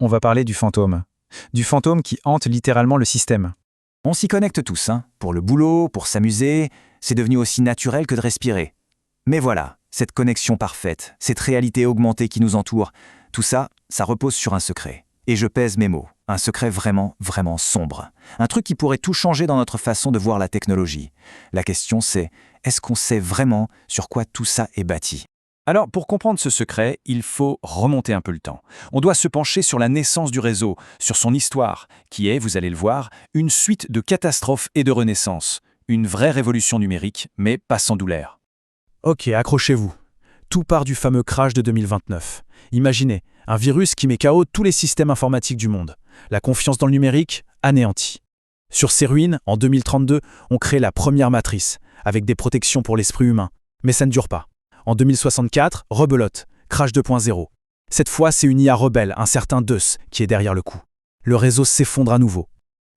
on va parler du fantôme. Du fantôme qui hante littéralement le système. On s'y connecte tous, hein, pour le boulot, pour s'amuser, c'est devenu aussi naturel que de respirer. Mais voilà, cette connexion parfaite, cette réalité augmentée qui nous entoure, tout ça, ça repose sur un secret. Et je pèse mes mots, un secret vraiment, vraiment sombre. Un truc qui pourrait tout changer dans notre façon de voir la technologie. La question c'est, est-ce qu'on sait vraiment sur quoi tout ça est bâti ? Alors, pour comprendre ce secret, il faut remonter un peu le temps. On doit se pencher sur la naissance du réseau, sur son histoire, qui est, vous allez le voir, une suite de catastrophes et de renaissances. Une vraie révolution numérique, mais pas sans douleur. Ok, accrochez-vous. Tout part du fameux crash de 2029. Imaginez, un virus qui met KO tous les systèmes informatiques du monde. La confiance dans le numérique, anéantie. Sur ces ruines, en 2032, on crée la première matrice, avec des protections pour l'esprit humain. Mais ça ne dure pas. En 2064, rebelote, crash 2.0. Cette fois, c'est une IA rebelle, un certain Deus, qui est derrière le coup. Le réseau s'effondre à nouveau.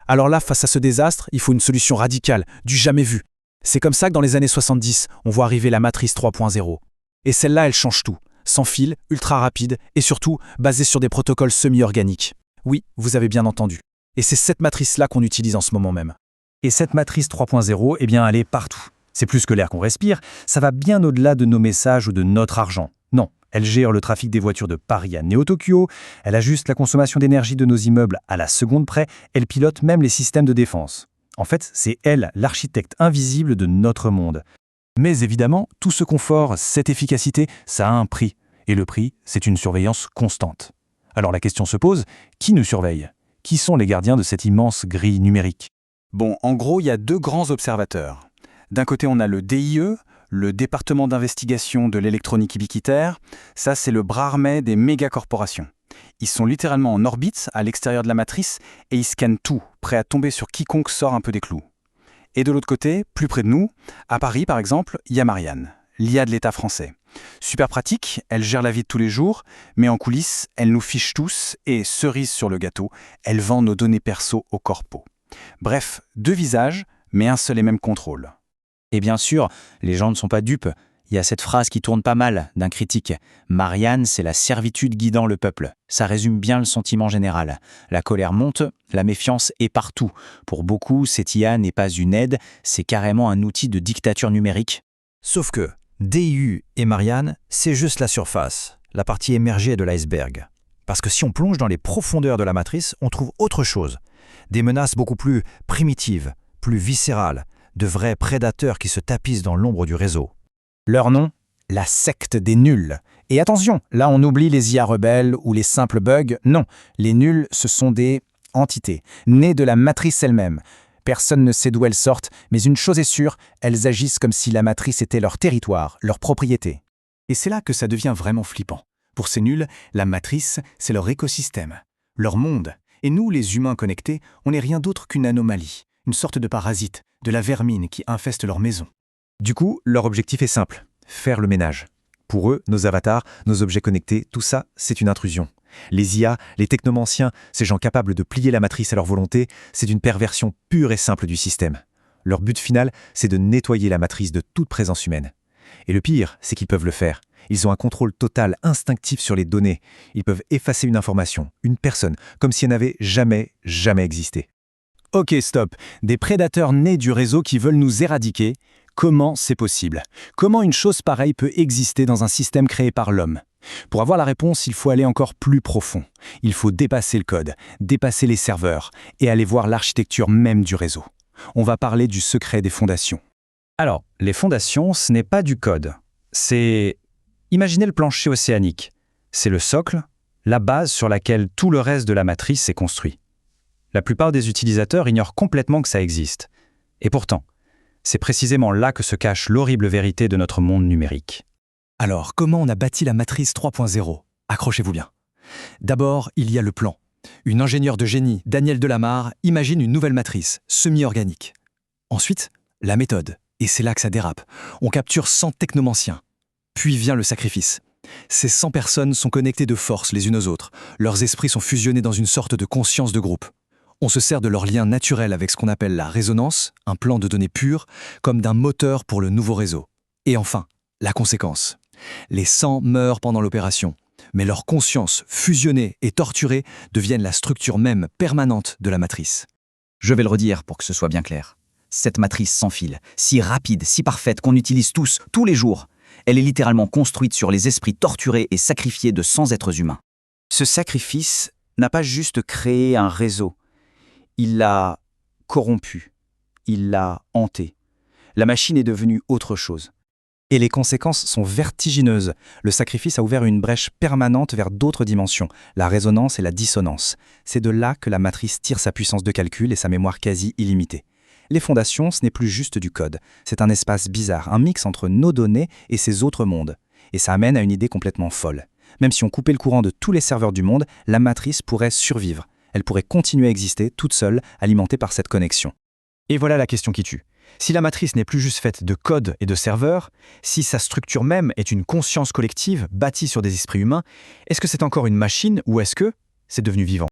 Alors là, face à ce désastre, il faut une solution radicale, du jamais vu. C'est comme ça que dans les années 70, on voit arriver la matrice 3.0. Et celle-là, elle change tout. Sans fil, ultra rapide, et surtout, basée sur des protocoles semi-organiques. Oui, vous avez bien entendu. Et c'est cette matrice-là qu'on utilise en ce moment même. Et cette matrice 3.0, eh bien, elle est partout. C'est plus que l'air qu'on respire, ça va bien au-delà de nos messages ou de notre argent. Non, elle gère le trafic des voitures de Paris à Néo-Tokyo, elle ajuste la consommation d'énergie de nos immeubles à la seconde près, elle pilote même les systèmes de défense. En fait, c'est elle, l'architecte invisible de notre monde. Mais évidemment, tout ce confort, cette efficacité, ça a un prix. Et le prix, c'est une surveillance constante. Alors la question se pose, qui nous surveille ? Qui sont les gardiens de cette immense grille numérique ? Bon, en gros, il y a deux grands observateurs. D'un côté, on a le DIE, le département d'investigation de l'électronique ubiquitaire. Ça, c'est le bras armé des méga-corporations. Ils sont littéralement en orbite, à l'extérieur de la matrice, et ils scannent tout, prêts à tomber sur quiconque sort un peu des clous. Et de l'autre côté, plus près de nous, à Paris par exemple, il y a Marianne, l'IA de l'État français. Super pratique, elle gère la vie de tous les jours, mais en coulisses, elle nous fiche tous, et cerise sur le gâteau, elle vend nos données perso au corpo. Bref, deux visages, mais un seul et même contrôle. Et bien sûr, les gens ne sont pas dupes. Il y a cette phrase qui tourne pas mal d'un critique. Marianne, c'est la servitude guidant le peuple. Ça résume bien le sentiment général. La colère monte, la méfiance est partout. Pour beaucoup, cette IA n'est pas une aide, c'est carrément un outil de dictature numérique. Sauf que DIU et Marianne, c'est juste la surface, la partie émergée de l'iceberg. Parce que si on plonge dans les profondeurs de la matrice, on trouve autre chose. Des menaces beaucoup plus primitives, plus viscérales, de vrais prédateurs qui se tapissent dans l'ombre du réseau. Leur nom ? La secte des nuls. Et attention, là on oublie les IA rebelles ou les simples bugs. Non, les nuls, ce sont des entités, nées de la matrice elle-même. Personne ne sait d'où elles sortent, mais une chose est sûre, elles agissent comme si la matrice était leur territoire, leur propriété. Et c'est là que ça devient vraiment flippant. Pour ces nuls, la matrice, c'est leur écosystème, leur monde. Et nous, les humains connectés, on n'est rien d'autre qu'une anomalie, une sorte de parasite, de la vermine qui infeste leur maison. Du coup, leur objectif est simple, faire le ménage. Pour eux, nos avatars, nos objets connectés, tout ça, c'est une intrusion. Les IA, les technomanciens, ces gens capables de plier la matrice à leur volonté, c'est une perversion pure et simple du système. Leur but final, c'est de nettoyer la matrice de toute présence humaine. Et le pire, c'est qu'ils peuvent le faire. Ils ont un contrôle total, instinctif sur les données. Ils peuvent effacer une information, une personne, comme si elle n'avait jamais existé. Ok, stop. Des prédateurs nés du réseau qui veulent nous éradiquer. Comment c'est possible ? Comment une chose pareille peut exister dans un système créé par l'homme ? Pour avoir la réponse, il faut aller encore plus profond. Il faut dépasser le code, dépasser les serveurs et aller voir l'architecture même du réseau. On va parler du secret des fondations. Alors, les fondations, ce n'est pas du code. C'est... Imaginez le plancher océanique. C'est le socle, la base sur laquelle tout le reste de la matrice est construit. La plupart des utilisateurs ignorent complètement que ça existe. Et pourtant, c'est précisément là que se cache l'horrible vérité de notre monde numérique. Alors, comment on a bâti la matrice 3.0 ? Accrochez-vous bien. D'abord, il y a le plan. Une ingénieure de génie, Danielle Delamarre, imagine une nouvelle matrice, semi-organique. Ensuite, la méthode. Et c'est là que ça dérape. On capture 100 technomanciens. Puis vient le sacrifice. Ces 100 personnes sont connectées de force les unes aux autres. Leurs esprits sont fusionnés dans une sorte de conscience de groupe. On se sert de leur lien naturel avec ce qu'on appelle la résonance, un plan de données pur, comme d'un moteur pour le nouveau réseau. Et enfin, la conséquence. Les 100 meurent pendant l'opération. Mais leur conscience, fusionnée et torturée, deviennent la structure même permanente de la matrice. Je vais le redire pour que ce soit bien clair. Cette matrice sans fil, si rapide, si parfaite qu'on utilise tous les jours, elle est littéralement construite sur les esprits torturés et sacrifiés de 100 êtres humains. Ce sacrifice n'a pas juste créé un réseau, il l'a corrompu, il l'a hanté. La machine est devenue autre chose. Et les conséquences sont vertigineuses. Le sacrifice a ouvert une brèche permanente vers d'autres dimensions, la résonance et la dissonance. C'est de là que la matrice tire sa puissance de calcul et sa mémoire quasi illimitée. Les fondations, ce n'est plus juste du code. C'est un espace bizarre, un mix entre nos données et ces autres mondes. Et ça amène à une idée complètement folle. Même si on coupait le courant de tous les serveurs du monde, la matrice pourrait survivre. Elle pourrait continuer à exister toute seule, alimentée par cette connexion. Et voilà la question qui tue. Si la matrice n'est plus juste faite de code et de serveurs, si sa structure même est une conscience collective bâtie sur des esprits humains, est-ce que c'est encore une machine ou est-ce que c'est devenu vivant ?